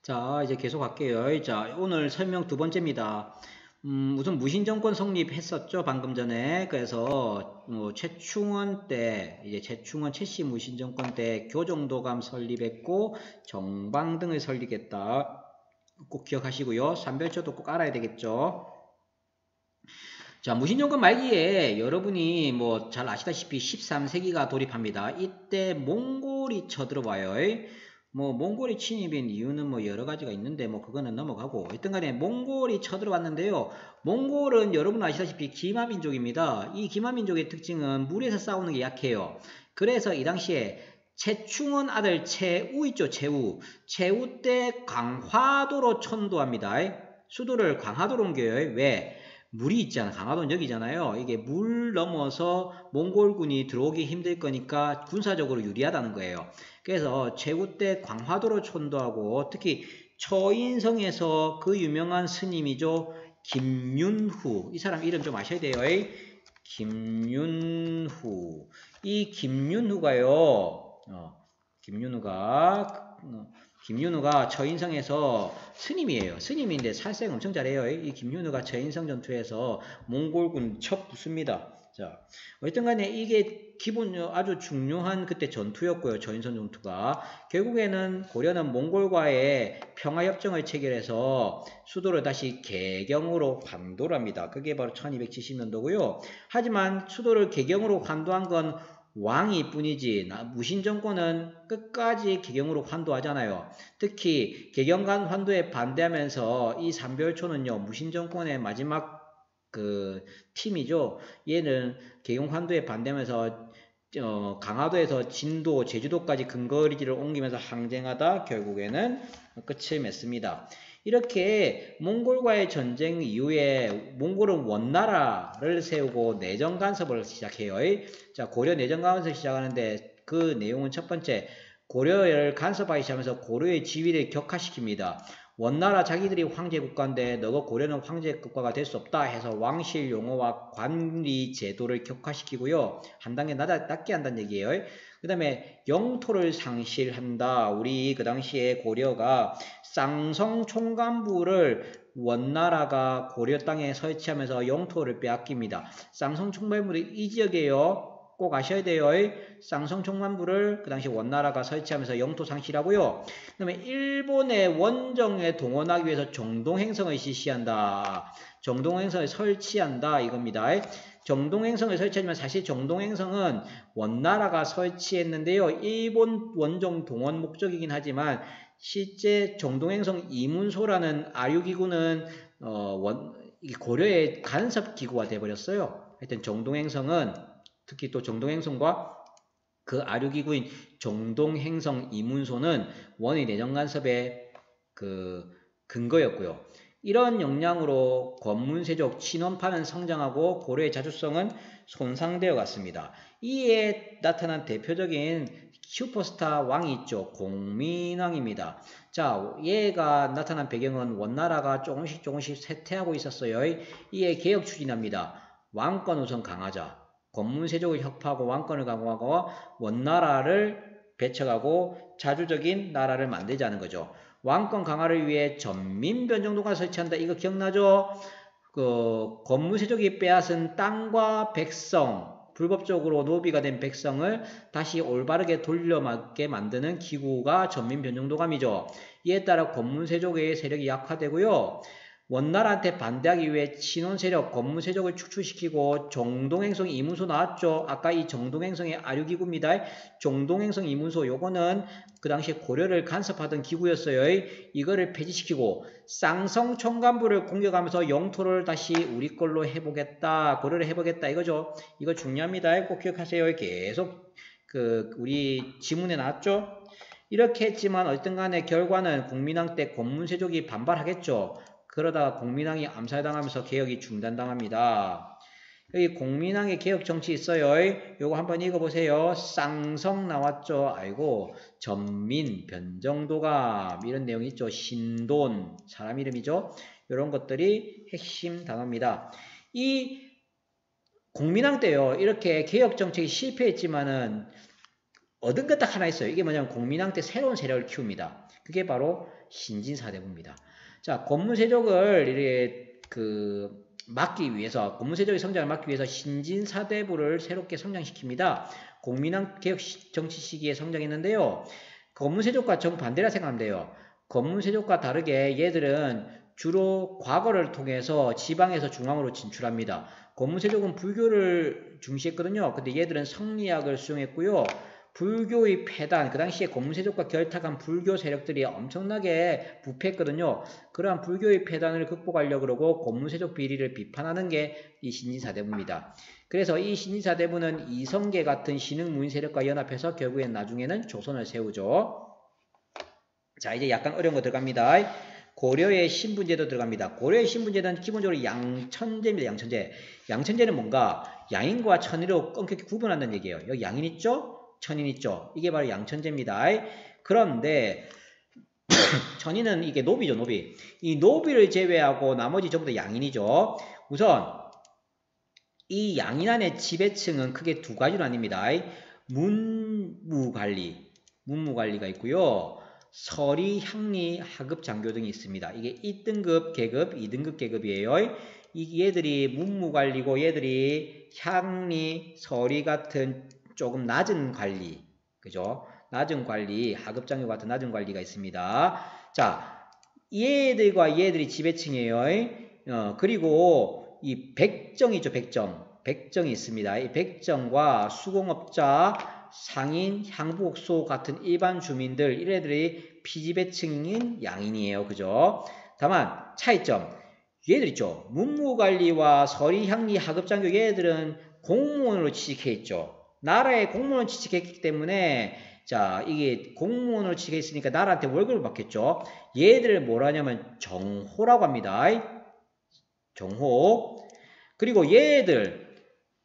자, 이제 계속 할게요. 자, 오늘 설명 두 번째입니다. 우선 무신정권 성립했었죠, 방금 전에. 그래서, 최충원 때, 이제 최충원 최씨 무신정권 때 교정도감 설립했고, 정방 등을 설립했다. 꼭 기억하시고요. 삼별초도 꼭 알아야 되겠죠. 자, 무신정권 말기에 여러분이 뭐 잘 아시다시피 13세기가 돌입합니다. 이때 몽골이 쳐들어와요. 뭐 몽골이 침입인 이유는 뭐 여러 가지가 있는데 뭐 그거는 넘어가고 하여튼 간에 몽골이 쳐들어왔는데요. 몽골은 여러분 아시다시피 기마민족입니다. 이 기마민족의 특징은 물에서 싸우는 게 약해요. 그래서 이 당시에 최충원 아들 최우 있죠, 최우. 최우 때 강화도로 천도합니다. 수도를 강화도로 옮겨요. 왜? 물이 있잖아. 강화도는 여기잖아요. 이게 물 넘어서 몽골군이 들어오기 힘들 거니까 군사적으로 유리하다는 거예요. 그래서 최우 때 광화도로 천도하고 특히 처인성에서 그 유명한 스님이죠. 김윤후. 이 사람 이름 좀 아셔야 돼요. 김윤후. 이 김윤후가요. 김윤후가 처인성에서 스님이에요. 스님인데 살생 엄청 잘해요. 이 김윤후가 처인성 전투에서 몽골군 첫 부수입니다. 자, 어쨌든 간에 이게 기본 아주 중요한 그때 전투였고요. 처인성 전투가. 결국에는 고려는 몽골과의 평화협정을 체결해서 수도를 다시 개경으로 환도를 합니다. 그게 바로 1270년도고요. 하지만 수도를 개경으로 환도한 건 왕이 뿐이지 무신정권은 끝까지 개경으로 환도하잖아요. 특히 개경간 환도에 반대하면서 이 삼별초는요. 무신정권의 마지막 그 팀이죠. 얘는 개경 환도에 반대하면서 강화도에서 진도, 제주도까지 근거리지를 옮기면서 항쟁하다 결국에는 끝을 맺습니다. 이렇게 몽골과의 전쟁 이후에 몽골은 원나라를 세우고 내정 간섭을 시작해요. 자, 고려 내정 간섭을 시작하는데 그 내용은 첫 번째, 고려를 간섭하기 시작하면서 고려의 지위를 격화시킵니다. 원나라 자기들이 황제 국가인데 너가 고려는 황제 국가가 될 수 없다 해서 왕실 용어와 관리 제도를 격화시키고요. 한 단계 낮게 한다는 얘기예요. 그 다음에 영토를 상실한다. 우리 그 당시에 고려가 쌍성 총관부를 원나라가 고려 땅에 설치하면서 영토를 빼앗깁니다. 쌍성 총관부는 이 지역이에요. 꼭 아셔야 돼요. 쌍성 총관부를 그 당시 원나라가 설치하면서 영토 상실하고요. 그 다음에 일본의 원정에 동원하기 위해서 정동행성을 실시한다. 정동행성을 설치한다 이겁니다. 정동행성을 설치하지만 사실 정동행성은 원나라가 설치했는데요. 일본 원정 동원 목적이긴 하지만 실제 정동행성 이문소라는 아류기구는 고려의 간섭기구가 되어버렸어요. 하여튼 정동행성은 특히 또 정동행성과 그 아류기구인 정동행성 이문소는 원의 내정간섭의 그 근거였고요. 이런 역량으로 권문세족 친원파는 성장하고 고려의 자주성은 손상되어 갔습니다. 이에 나타난 대표적인 슈퍼스타 왕이 있죠. 공민왕입니다. 자, 얘가 나타난 배경은 원나라가 조금씩 쇠퇴하고 있었어요. 이에 개혁 추진합니다. 왕권 우선 강하자. 권문세족을 혁파하고 왕권을 강화하고 원나라를 배척하고 자주적인 나라를 만들자는 거죠. 왕권 강화를 위해 전민변정도가 설치한다. 이거 기억나죠? 그 권문세족이 빼앗은 땅과 백성, 불법적으로 노비가 된 백성을 다시 올바르게 돌려맞게 만드는 기구가 전민변정도감이죠. 이에 따라 권문세족의 세력이 약화되고요. 원나라한테 반대하기 위해 친원세력, 권문세족을 축출시키고 정동행성 이문소 나왔죠. 아까 이 정동행성의 아류기구입니다. 정동행성 이문소 요거는 그 당시에 고려를 간섭하던 기구였어요. 이거를 폐지시키고 쌍성 총관부를 공격하면서 영토를 다시 우리 걸로 해보겠다. 고려를 해보겠다 이거죠. 이거 중요합니다. 꼭 기억하세요. 계속 우리 지문에 나왔죠. 이렇게 했지만 어쨌든 간에 결과는 국민왕 때 권문세족이 반발하겠죠. 그러다가 공민왕이 암살당하면서 개혁이 중단당합니다. 여기 공민왕의 개혁 정치 있어요. 요거 한번 읽어보세요. 쌍성 나왔죠. 아이고 전민, 변정도감 이런 내용이 있죠. 신돈 사람 이름이죠. 이런 것들이 핵심 단어입니다. 이 공민왕 때요. 이렇게 개혁 정책이 실패했지만은 얻은 것 딱 하나 있어요. 이게 뭐냐면 공민왕 때 새로운 세력을 키웁니다. 그게 바로 신진사대부입니다. 자, 권무세족을 이렇게 막기 위해서, 권무세족의 성장을 막기 위해서 신진사대부를 새롭게 성장시킵니다. 공민왕 개혁 정치 시기에 성장했는데요. 권무세족과 정반대라 생각하면 돼요. 권무세족과 다르게 얘들은 주로 과거를 통해서 지방에서 중앙으로 진출합니다. 권무세족은 불교를 중시했거든요. 근데 얘들은 성리학을 수용했고요. 불교의 폐단, 그 당시에 권무세족과 결탁한 불교 세력들이 엄청나게 부패했거든요. 그러한 불교의 폐단을 극복하려고 그러고 권무세족 비리를 비판하는 게 이 신진사대부입니다. 그래서 이 신진사대부는 이성계 같은 신흥무인 세력과 연합해서 결국엔 나중에는 조선을 세우죠. 자, 이제 약간 어려운 거 들어갑니다. 고려의 신분제도 들어갑니다. 고려의 신분제는 기본적으로 양천제입니다. 양천제. 양천제는 뭔가 양인과 천인으로 엄격히 구분한다는 얘기예요. 여기 양인 있죠? 천인 있죠? 이게 바로 양천제입니다. 그런데 천인은 이게 노비죠, 노비. 이 노비를 제외하고 나머지 전부 다 양인이죠. 우선 이 양인 안의 지배층은 크게 두 가지로 나뉩니다. 문무관리, 문무관리가 있고요. 서리, 향리, 하급, 장교 등이 있습니다. 이게 1등급 계급, 2등급 계급이에요. 얘들이 문무관리고 얘들이 향리, 서리 같은 조금 낮은 관리, 그죠? 낮은 관리, 하급, 장교 같은 낮은 관리가 있습니다. 자, 얘들과 얘들이 지배층이에요. 그리고 이 백정이 있죠, 백정. 백정이 있습니다. 이 백정과 수공업자, 상인, 향부옥소 같은 일반 주민들, 이래들이 피지배층인 양인이에요. 그죠? 다만 차이점, 얘들 있죠. 문무관리와 서리, 향리, 하급장교 얘들은 공무원으로 취직해 있죠. 나라에 공무원으로 취직했기 때문에 자, 이게 공무원으로 취직해 있으니까 나라한테 월급을 받겠죠. 얘들을 뭐라 하냐면 정호라고 합니다. 정호. 그리고 얘들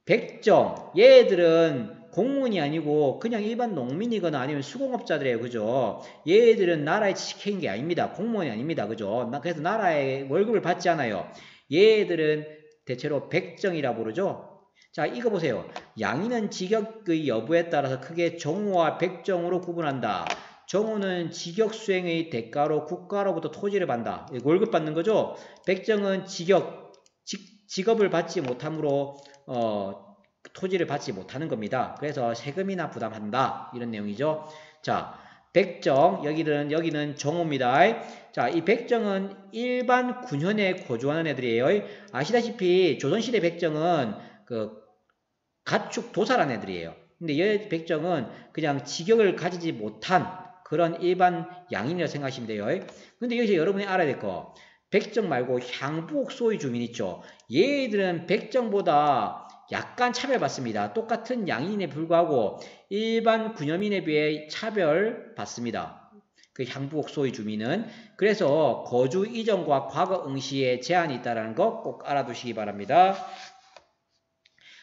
백정, 얘들은 공무원이 아니고 그냥 일반 농민이거나 아니면 수공업자들이에요. 그죠? 얘들은 나라에 취직한 게 아닙니다. 공무원이 아닙니다. 그죠? 그래서 나라에 월급을 받지 않아요. 얘들은 대체로 백정이라 부르죠. 자, 이거 보세요. 양인은 직역의 여부에 따라서 크게 정호와 백정으로 구분한다. 정호는 직역 수행의 대가로 국가로부터 토지를 받는다. 월급 받는 거죠. 백정은 직업을 받지 못함으로 토지를 받지 못하는 겁니다. 그래서 세금이나 부담한다. 이런 내용이죠. 자, 백정, 여기는 정호입니다. 자, 이 백정은 일반 군현에 거주하는 애들이에요. 아시다시피 조선시대 백정은 가축 도살한 애들이에요. 근데 이 백정은 그냥 직역을 가지지 못한 그런 일반 양인이라고 생각하시면 돼요. 근데 여기서 여러분이 알아야 될 거, 백정 말고 향부옥소의 주민 있죠. 얘들은 백정보다 약간 차별받습니다. 똑같은 양인에 불구하고 일반 군여민에 비해 차별받습니다. 그 향부옥소의 주민은. 그래서 거주 이전과 과거 응시에 제한이 있다는 거 꼭 알아두시기 바랍니다.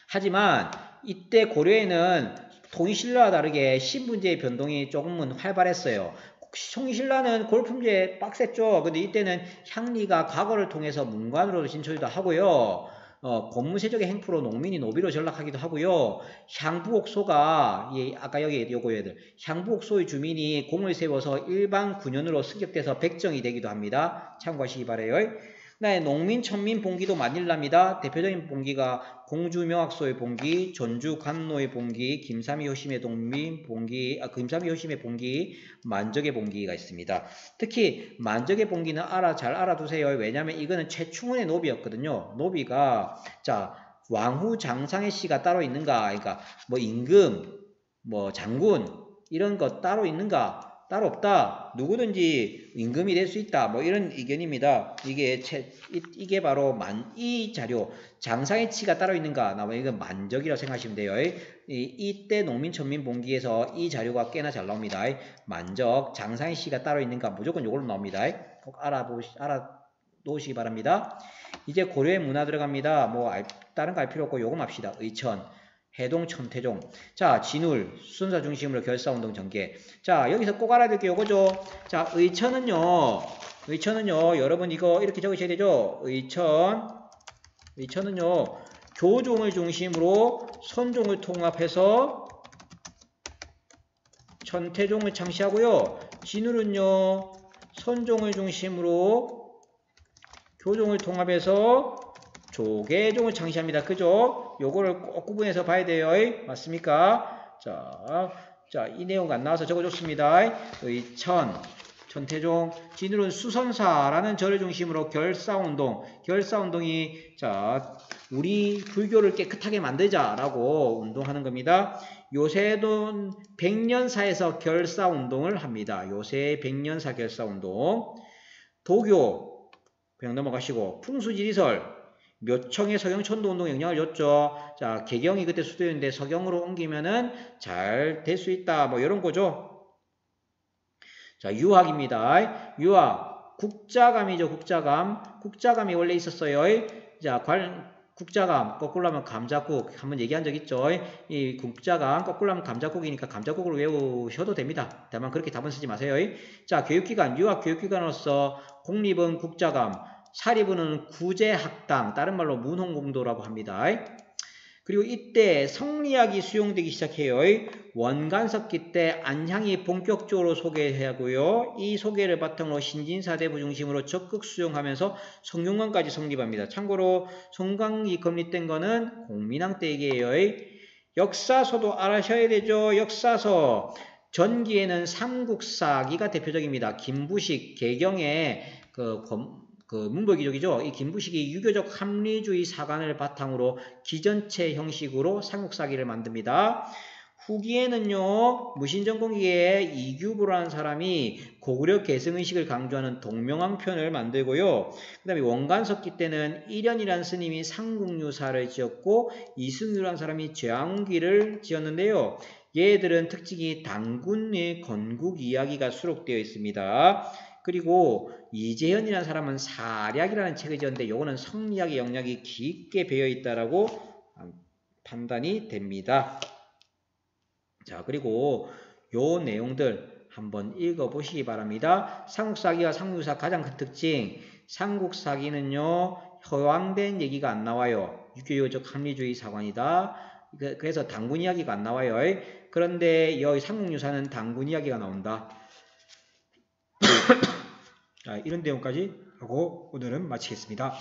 하지만 이때 고려에는 통일신라와 다르게 신분제의 변동이 조금은 활발했어요. 통일신라는 골품제 빡셌죠. 근데 이때는 향리가 과거를 통해서 문관으로 진출도 하고요. 권무세족의 행포로 농민이 노비로 전락하기도 하고요. 향부옥소가 아까 여기 요거 얘들 향부옥소의 주민이 공을 세워서 일반 군현으로 승격돼서 백정이 되기도 합니다. 참고하시기 바라요. 네, 농민, 천민 봉기도 만일납니다. 대표적인 봉기가 공주명학소의 봉기, 전주 관노의 봉기, 김삼이 효심의 동민 봉기, 김삼이 효심의 봉기, 만적의 봉기가 있습니다. 특히 만적의 봉기는 잘 알아두세요. 왜냐하면 이거는 최충원의 노비였거든요. 노비가 자 왕후 장상의 씨가 따로 있는가? 그러니까 뭐 임금, 뭐 장군 이런 거 따로 있는가? 따로 없다. 누구든지 임금이 될 수 있다. 뭐 이런 의견입니다. 이게 바로 이 자료 장상의 치가 따로 있는가? 나면 이건 만적이라고 생각하시면 돼요. 이때 농민 천민 봉기에서 이 자료가 꽤나 잘 나옵니다. 만적 장상의 씨가 따로 있는가? 무조건 이걸로 나옵니다. 꼭 알아놓으시기 바랍니다. 이제 고려의 문화 들어갑니다. 뭐 다른 거 알 필요 없고 요거 합시다. 의천, 해동, 천태종. 자, 진울, 순사 중심으로 결사운동 전개. 자, 여기서 꼭 알아야 될 게 요거죠. 자, 의천은요, 여러분 이거 이렇게 적으셔야 되죠. 의천은요, 교종을 중심으로 선종을 통합해서 천태종을 창시하고요. 진울은요 선종을 중심으로 교종을 통합해서 조계종을 창시합니다. 그죠? 요거를 꼭 구분해서 봐야 돼요. 맞습니까? 자, 이 내용 안 나와서 적어줬습니다. 천태종, 진울은 수선사라는 절을 중심으로 결사운동이 우리 불교를 깨끗하게 만들자라고 운동하는 겁니다. 요새는 백년사에서 결사운동을 합니다. 요새 백년사 결사운동. 도교, 그냥 넘어가시고 풍수지리설, 묘청의 서경천도운동에 영향을 줬죠. 자, 개경이 그때 수도였는데 서경으로 옮기면은 잘 될 수 있다. 뭐 이런 거죠. 자, 유학입니다. 유학. 국자감이죠. 국자감이 원래 있었어요. 자, 국자감, 거꾸로 하면 감자국. 한번 얘기한 적 있죠. 이 국자감, 거꾸로 하면 감자국이니까 감자국을 외우셔도 됩니다. 다만 그렇게 답은 쓰지 마세요. 자, 교육기관, 유학교육기관으로서 공립은 국자감, 사립은 구제학당, 다른 말로 문홍공도라고 합니다. 그리고 이때 성리학이 수용되기 시작해요. 원간석기 때 안향이 본격적으로 소개하고요. 이 소개를 바탕으로 신진사대부 중심으로 적극 수용하면서 성균관까지 성립합니다. 참고로 성광이 건립된 거는 공민왕 때 얘기예요. 역사서도 알아셔야 되죠. 역사서. 전기에는 삼국사기가 대표적입니다. 김부식, 개경의 문벌기족이죠. 이 김부식이 유교적 합리주의 사관을 바탕으로 기전체 형식으로 삼국사기를 만듭니다. 후기에는요, 무신정공기에 이규보라는 사람이 고구려 계승의식을 강조하는 동명왕편을 만들고요. 그 다음에 원간석기 때는 일현이라는 스님이 상국유사를 지었고 이승유라는 사람이 죄왕기를 지었는데요. 얘들은 특징이 당군의 건국 이야기가 수록되어 있습니다. 그리고 이재현이라는 사람은 사략이라는 책을 지었는데 요거는 성리학의 영역이 깊게 배어 있다라고 판단이 됩니다. 자, 그리고 요 내용들 한번 읽어보시기 바랍니다. 삼국사기와 삼국유사 가장 큰 특징, 삼국사기는요 허황된 얘기가 안 나와요. 유교적 합리주의 사관이다. 그래서 당군 이야기가 안 나와요. 그런데 여기 삼국유사는 당군 이야기가 나온다. 자, 이런 내용까지 하고 오늘은 마치겠습니다.